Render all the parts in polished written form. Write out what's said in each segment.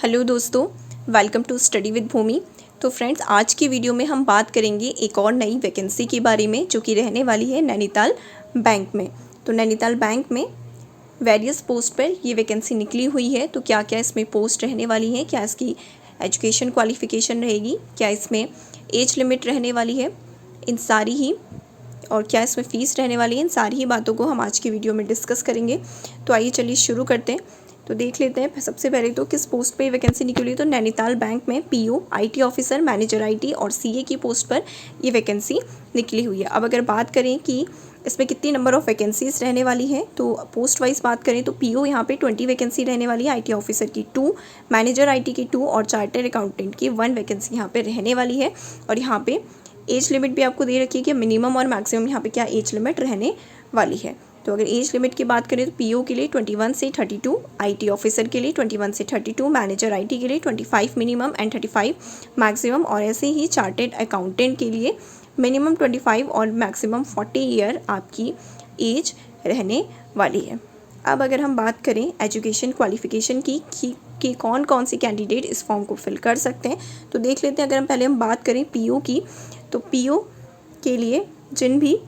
Hello दोस्तों, welcome to study with भूमि। तो friends, आज की वीडियो में हम बात करेंगे एक और नई वैकेंसी के बारे में जो कि रहने वाली है नैनीताल बैंक में। तो नैनीताल बैंक में वेरियस पोस्ट पर ये वैकेंसी निकली हुई है। तो क्या क्या इसमें पोस्ट रहने वाली है, क्या इसकी एजुकेशन क्वालिफिकेशन रहेगी, क्या इसमें एज लिमिट रहने वाली है, इन सारी ही और क्या इसमें फ़ीस रहने वाली है, इन सारी ही बातों को हम आज की वीडियो में डिस्कस करेंगे। तो आइए चलिए शुरू करते हैं। तो देख लेते हैं सबसे पहले तो किस पोस्ट पे वैकेंसी निकली है। तो नैनीताल बैंक में PO, IT officer, manager IT और सीए की पोस्ट पर ये वैकेंसी निकली हुई है। अब अगर बात करें कि इसमें कितनी नंबर ऑफ़ वैकेंसीज रहने वाली है, तो पोस्ट वाइज बात करें तो पीओ यहाँ पे 20 वैकेंसी रहने वाली है, आईटी ऑफिसर की 2, मैनेजर आईटी की 2 और चार्टर्ड अकाउंटेंट की 1 वैकेंसी यहाँ पे रहने वाली है। और यहाँ पे एज लिमिट भी आपको दे रखी है कि मिनिमम और मैक्सिमम यहाँ पे क्या एज लिमिट रहने वाली है। तो अगर एज लिमिट की बात करें तो पीओ के लिए 21 से 32, आईटी ऑफिसर के लिए 21 से 32, मैनेजर आईटी के लिए 25 मिनिमम एंड 35 मैक्सिमम, और ऐसे ही चार्टेड अकाउंटेंट के लिए मिनिमम 25 और मैक्सिमम 40 ईयर आपकी एज रहने वाली है। अब अगर हम बात करें एजुकेशन क्वालिफिकेशन की कि कौन कौन से कैंडिडेट इस फॉर्म को फिल कर सकते हैं, तो देख लेते हैं। अगर हम पहले बात करें पीओ की, तो पीओ के लिए जिन भी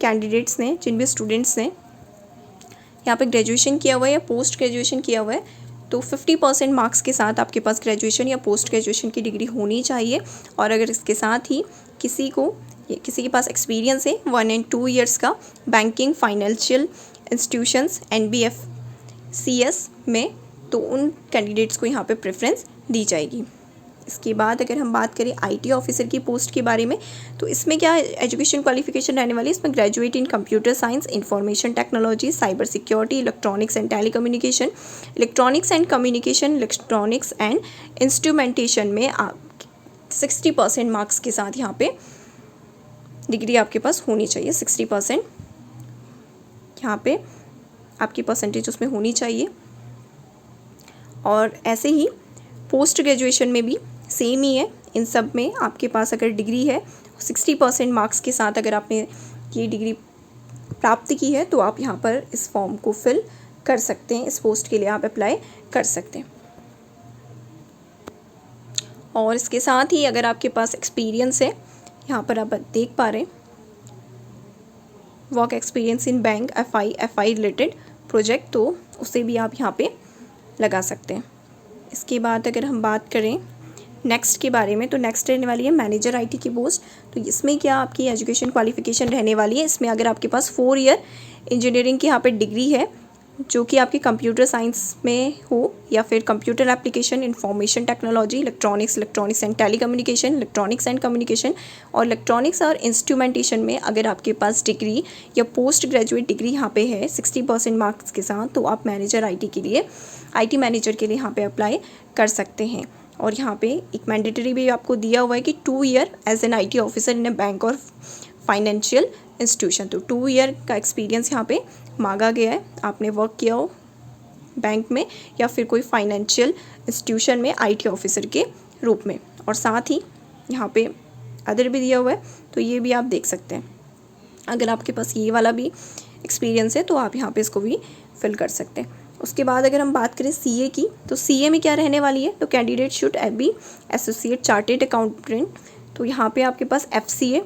कैंडिडेट्स ने, जिन भी स्टूडेंट्स ने यहाँ पे ग्रेजुएशन किया हुआ है या पोस्ट ग्रेजुएशन किया हुआ है, तो 50% मार्क्स के साथ आपके पास ग्रेजुएशन या पोस्ट ग्रेजुएशन की डिग्री होनी चाहिए। और अगर इसके साथ ही किसी के पास एक्सपीरियंस है 1 and 2 ईयर्स का बैंकिंग, फाइनेंशियल इंस्टीट्यूशंस, NBFCS में, तो उन कैंडिडेट्स को यहाँ पे प्रेफरेंस दी जाएगी। इसके बाद अगर हम बात करें आईटी ऑफिसर की पोस्ट के बारे में, तो इसमें क्या एजुकेशन क्वालिफिकेशन रहने वाली है। इसमें graduate in computer science, information technology, cyber security, electronics and telecommunication, electronics and instrumentation में आप 60% मार्क्स के साथ यहाँ पे डिग्री आपके पास होनी चाहिए। 60% यहाँ पे आपकी परसेंटेज उसमें होनी चाहिए। और ऐसे ही पोस्ट ग्रेजुएशन में भी सेम ही है। इन सब में आपके पास अगर डिग्री है 60% मार्क्स के साथ, अगर आपने ये डिग्री प्राप्त की है, तो आप यहाँ पर इस फॉर्म को फिल कर सकते हैं। इस पोस्ट के लिए आप अप्लाई कर सकते हैं। और इसके साथ ही अगर आपके पास एक्सपीरियंस है, यहाँ पर आप देख पा रहे हैं work experience in bank, FI related project, तो उसे भी आप यहाँ पे लगा सकते हैं। इसके बाद अगर हम बात करें नेक्स्ट के बारे में, तो नेक्स्ट रहने वाली है मैनेजर आईटी की पोस्ट। तो इसमें क्या आपकी एजुकेशन क्वालिफिकेशन रहने वाली है। इसमें अगर आपके पास 4 ईयर इंजीनियरिंग की यहाँ पे डिग्री है, जो कि आपकी कंप्यूटर साइंस में हो, या फिर computer application, information technology, electronics and telecommunication, electronics and communication और इलेक्ट्रॉनिक्स और इंस्ट्रूमेंटेशन में अगर आपके पास डिग्री या पोस्ट ग्रेजुएट डिग्री यहाँ पे है 60% मार्क्स के साथ, तो आप मैनेजर आईटी के लिए, आईटी मैनेजर के लिए यहाँ पे अप्लाई कर सकते हैं। और यहाँ पे एक मैंडेटरी भी आपको दिया हुआ है कि 2 year as an IT officer in a bank और फाइनेंशियल इंस्टीट्यूशन। तो 2 ईयर का एक्सपीरियंस यहाँ पे मांगा गया है। आपने वर्क किया हो बैंक में या फिर कोई फाइनेंशियल इंस्टीट्यूशन में आईटी ऑफिसर के रूप में। और साथ ही यहाँ पे अदर भी दिया हुआ है, तो ये भी आप देख सकते हैं। अगर आपके पास ये वाला भी एक्सपीरियंस है, तो आप यहाँ पे इसको भी फिल कर सकते हैं। उसके बाद अगर हम बात करें सीए की, तो सीए में क्या रहने वाली है। तो candidate should be associate chartered accountant. तो यहाँ पे आपके पास FCA,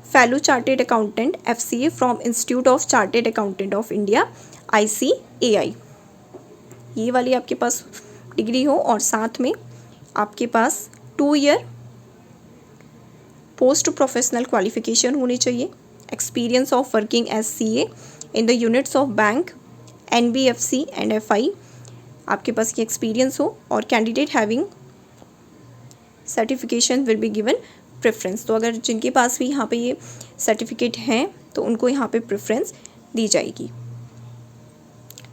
fellow chartered accountant, FCA from institute of chartered accountant of India, ICAI, ये वाली आपके पास डिग्री हो। और साथ में आपके पास 2 ईयर पोस्ट प्रोफेशनल क्वालिफिकेशन होनी चाहिए। Experience of working as CA in the units of bank, NBFC and FI, आपके पास ये एक्सपीरियंस हो। और candidate having certification will be given preference. तो अगर जिनके पास भी यहाँ पे ये सर्टिफिकेट हैं, तो उनको यहाँ पे प्रेफरेंस दी जाएगी।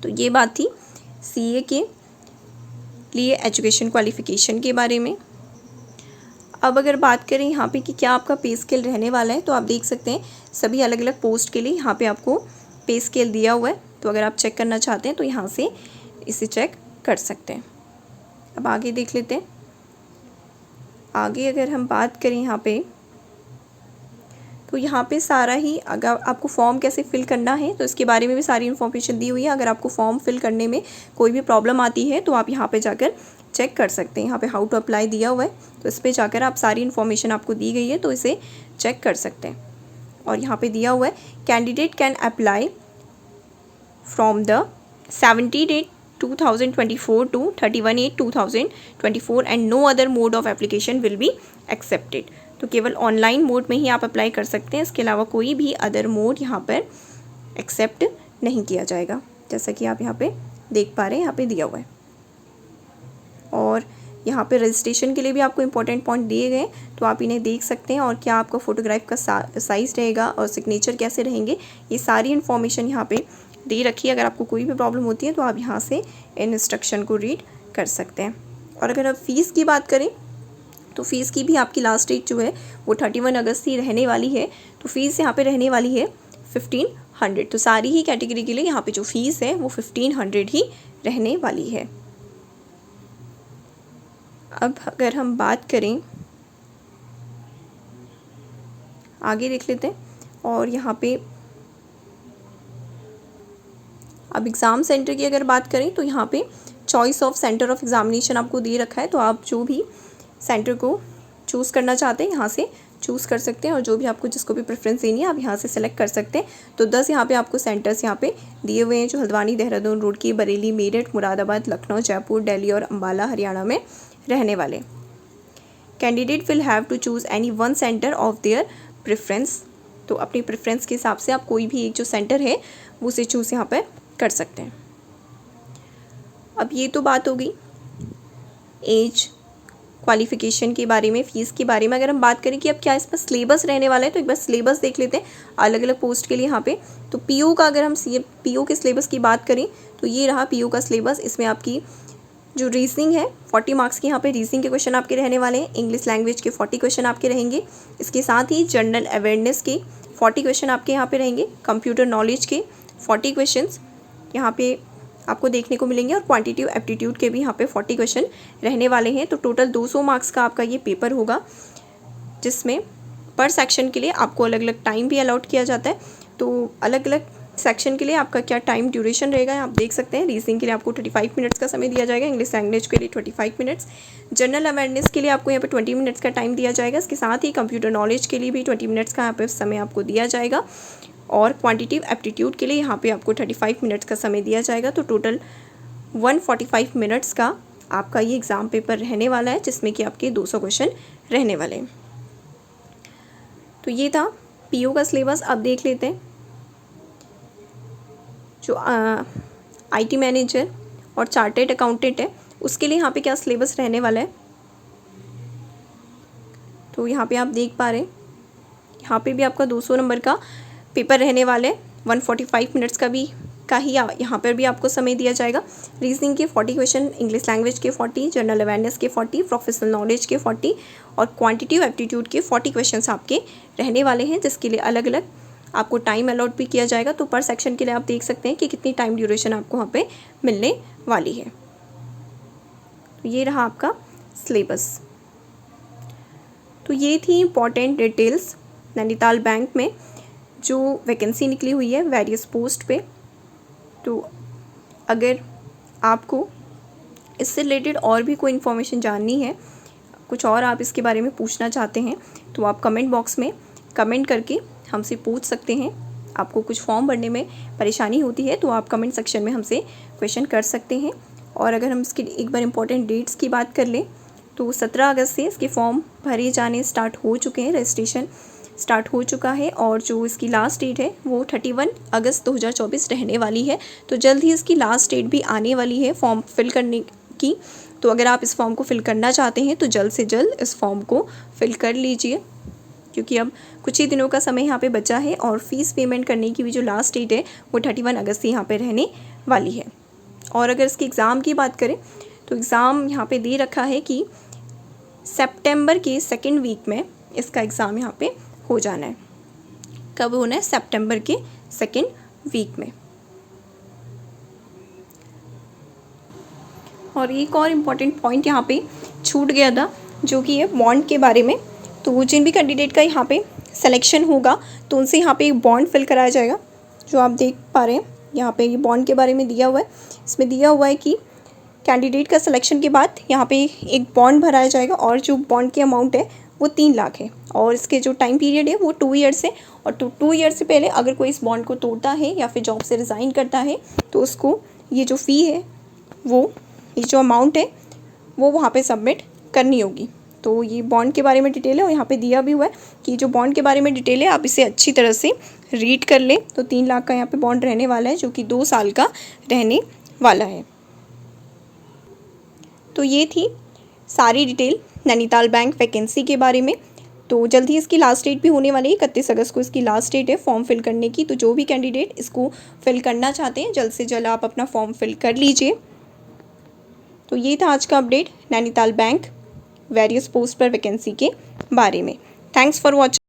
तो ये बात थी CA के लिए एजुकेशन क्वालिफिकेशन के बारे में। अब अगर बात करें यहाँ पे कि क्या आपका पे स्केल रहने वाला है, तो आप देख सकते हैं सभी अलग अलग पोस्ट के लिए यहाँ पे आपको पे स्केल दिया हुआ है। तो अगर आप चेक करना चाहते हैं तो यहाँ से इसे चेक कर सकते हैं। अब आगे देख लेते हैं। आगे अगर हम बात करें यहाँ पे, तो यहाँ पे सारा ही, अगर आपको फॉर्म कैसे फिल करना है तो इसके बारे में भी सारी इन्फॉर्मेशन दी हुई है। अगर आपको फॉर्म फिल करने में कोई भी प्रॉब्लम आती है तो आप यहाँ पे जाकर चेक कर सकते हैं। यहाँ पे हाउ टू अप्लाई दिया हुआ है, तो इस पर जाकर आप सारी इन्फॉर्मेशन आपको दी गई है तो इसे चेक कर सकते हैं। और यहाँ पे दिया हुआ है candidate can apply from the 17/8/2024 to 31/8/2024 and no other mode of application will be accepted. तो केवल ऑनलाइन मोड में ही आप अप्लाई कर सकते हैं, इसके अलावा कोई भी अदर मोड यहाँ पर एक्सेप्ट नहीं किया जाएगा, जैसा कि आप यहाँ पे देख पा रहे हैं, यहाँ पे दिया हुआ है। और यहाँ पे रजिस्ट्रेशन के लिए भी आपको इंपॉर्टेंट पॉइंट दिए गए, तो आप इन्हें देख सकते हैं। और क्या आपका फ़ोटोग्राफ का साइज़ रहेगा और सिग्नेचर कैसे रहेंगे, ये सारी इन्फॉर्मेशन यहाँ पे दे रखी है। अगर आपको कोई भी प्रॉब्लम होती है तो आप यहाँ से इन इंस्ट्रक्शन को रीड कर सकते हैं। और अगर आप फ़ीस की बात करें तो फ़ीस की भी आपकी लास्ट डेट जो है वो 31 अगस्त ही रहने वाली है। तो फ़ीस यहाँ पे रहने वाली है 1500। तो सारी ही कैटेगरी के लिए यहाँ पे जो फ़ीस है वो 1500 ही रहने वाली है। अब अगर हम बात करें, आगे देख लेते हैं। और यहाँ पे अब एग्ज़ाम सेंटर की अगर बात करें तो यहाँ पे choice of centre of examination आपको दे रखा है, तो आप जो भी सेंटर को चूज़ करना चाहते हैं यहाँ से चूज़ कर सकते हैं। और जो भी आपको जिसको भी प्रेफरेंस देनी है आप यहाँ से सेलेक्ट कर सकते हैं। तो 10 यहाँ पे आपको सेंटर्स यहाँ पे दिए हुए हैं, जो हल्द्वानी, देहरादून, रुड़की, बरेली, मेरठ, मुरादाबाद, लखनऊ, जयपुर, दिल्ली और अम्बाला हरियाणा में रहने वाले। Candidate will have to choose any one centre of their preference. तो अपनी प्रेफरेंस के हिसाब से आप कोई भी एक जो सेंटर है वो उसे चूज़ यहाँ पर कर सकते हैं। अब ये तो बात हो गई एज, क्वालिफ़िकेशन के बारे में, फ़ीस के बारे में। अगर हम बात करें कि अब क्या इसमें सिलेबस रहने वाला है, तो एक बार सिलेबस देख लेते हैं अलग अलग पोस्ट के लिए यहाँ पे। तो पीओ का, अगर हम पीओ के सिलेबस की बात करें तो ये रहा पीओ का सिलेबस। इसमें आपकी जो रीजनिंग है 40 मार्क्स की यहाँ पे रीजनिंग के क्वेश्चन आपके रहने वाले हैं। इंग्लिश लैंग्वेज के 40 क्वेश्चन आपके रहेंगे। इसके साथ ही जनरल अवेयरनेस के 40 क्वेश्चन आपके यहाँ पे रहेंगे। कंप्यूटर नॉलेज के 40 क्वेश्चन यहाँ पे आपको देखने को मिलेंगे। और क्वांटिटेटिव एप्टीट्यूड के भी यहाँ पे 40 क्वेश्चन रहने वाले हैं। तो टोटल 200 मार्क्स का आपका ये पेपर होगा, जिसमें पर सेक्शन के लिए आपको अलग अलग टाइम भी अलॉट किया जाता है। तो अलग अलग सेक्शन के लिए आपका क्या टाइम ड्यूरेशन रहेगा आप देख सकते हैं। रीजनिंग के लिए आपको 35 मिनट्स का समय दिया जाएगा, इंग्लिश लैंग्वेज के लिए 25 मिनट्स, जनरल अवेयरनेस के लिए आपको यहाँ पे 20 मिनट्स का टाइम दिया जाएगा। इसके साथ ही कंप्यूटर नॉलेज के लिए भी 20 मिनट्स का यहाँ पे समय आपको दिया जाएगा। और क्वांटिटेटिव एप्टीट्यूड के लिए यहाँ पे आपको 35 मिनट्स का समय दिया जाएगा। तो टोटल 145 मिनट्स का आपका ये एग्ज़ाम पेपर रहने वाला है, जिसमें कि आपके 200 क्वेश्चन रहने वाले हैं। तो ये था पीओ का सिलेबस। अब देख लेते हैं जो आईटी मैनेजर और चार्टर्ड अकाउंटेंट है उसके लिए यहाँ पे क्या सिलेबस रहने वाला है। तो यहाँ पे आप देख पा रहे हैं, यहाँ पे भी आपका 200 नंबर का पेपर रहने वाले हैं। 145 मिनट्स का ही यहाँ पर भी आपको समय दिया जाएगा। रीजनिंग के 40 क्वेश्चन, इंग्लिश लैंग्वेज के 40, जनरल अवेयरनेस के 40, प्रोफेशनल नॉलेज के 40 और क्वांटिटेटिव एप्टीट्यूड के 40 क्वेश्चंस आपके रहने वाले हैं, जिसके लिए अलग अलग आपको टाइम अलॉट भी किया जाएगा। तो पर सेक्शन के लिए आप देख सकते हैं कि कितनी टाइम ड्यूरेशन आपको वहाँ पे मिलने वाली है। तो ये रहा आपका सिलेबस। तो ये थी इम्पॉर्टेंट डिटेल्स नैनीताल बैंक में जो वैकेंसी निकली हुई है वेरियस पोस्ट पे। तो अगर आपको इससे रिलेटेड और भी कोई इन्फॉर्मेशन जाननी है, कुछ और आप इसके बारे में पूछना चाहते हैं, तो आप कमेंट बॉक्स में कमेंट करके हमसे पूछ सकते हैं। आपको कुछ फॉर्म भरने में परेशानी होती है तो आप कमेंट सेक्शन में हमसे क्वेश्चन कर सकते हैं। और अगर हम इसकी एक बार इम्पोर्टेंट डेट्स की बात कर लें तो 17 अगस्त से इसके फॉर्म भरे जाने स्टार्ट हो चुके हैं, रजिस्ट्रेशन स्टार्ट हो चुका है। और जो इसकी लास्ट डेट है वो 31 अगस्त 2024 रहने वाली है। तो जल्द ही इसकी लास्ट डेट भी आने वाली है फॉर्म फिल करने की। तो अगर आप इस फॉर्म को फिल करना चाहते हैं तो जल्द से जल्द इस फॉर्म को फिल कर लीजिए, क्योंकि अब कुछ ही दिनों का समय यहाँ पे बचा है। और फ़ीस पेमेंट करने की भी जो लास्ट डेट है वो 31 अगस्त यहाँ पे रहने वाली है। और अगर इसके एग्ज़ाम की बात करें तो एग्ज़ाम यहाँ पे दे रखा है कि सितंबर के 2nd वीक में इसका एग्ज़ाम यहाँ पे हो जाना है। कब होना है? सितंबर के 2nd वीक में। और एक और इम्पॉर्टेंट पॉइंट यहाँ पे छूट गया था, जो कि है बॉन्ड के बारे में। तो जिन भी कैंडिडेट का यहाँ पे सिलेक्शन होगा तो उनसे यहाँ पे एक बॉन्ड फिल कराया जाएगा, जो आप देख पा रहे हैं यहाँ पे ये बॉन्ड के बारे में दिया हुआ है। इसमें दिया हुआ है कि कैंडिडेट का सिलेक्शन के बाद यहाँ पे एक बॉन्ड भराया जाएगा और जो बॉन्ड की अमाउंट है वो 3 लाख है और इसके जो टाइम पीरियड है वो 2 ईयर्स है। और 2 ईयर से पहले अगर कोई इस बॉन्ड को तोड़ता है या फिर जॉब से रिज़ाइन करता है तो उसको ये जो फ़ी है वो, ये जो अमाउंट है वो वहाँ पे सबमिट करनी होगी। तो ये बॉन्ड के बारे में डिटेल है और यहाँ पे दिया भी हुआ है कि जो बॉन्ड के बारे में डिटेल है आप इसे अच्छी तरह से रीड कर लें। तो 3 लाख का यहाँ पे बॉन्ड रहने वाला है, जो कि 2 साल का रहने वाला है। तो ये थी सारी डिटेल नैनीताल बैंक वैकेंसी के बारे में। तो जल्द ही इसकी लास्ट डेट भी होने वाली है, 31 अगस्त को इसकी लास्ट डेट है फॉर्म फिल करने की। तो जो भी कैंडिडेट इसको फिल करना चाहते हैं जल्द से जल्द आप अपना फॉर्म फिल कर लीजिए। तो ये था आज का update Nainital bank various post पर वैकेंसी के बारे में। Thanks for watching.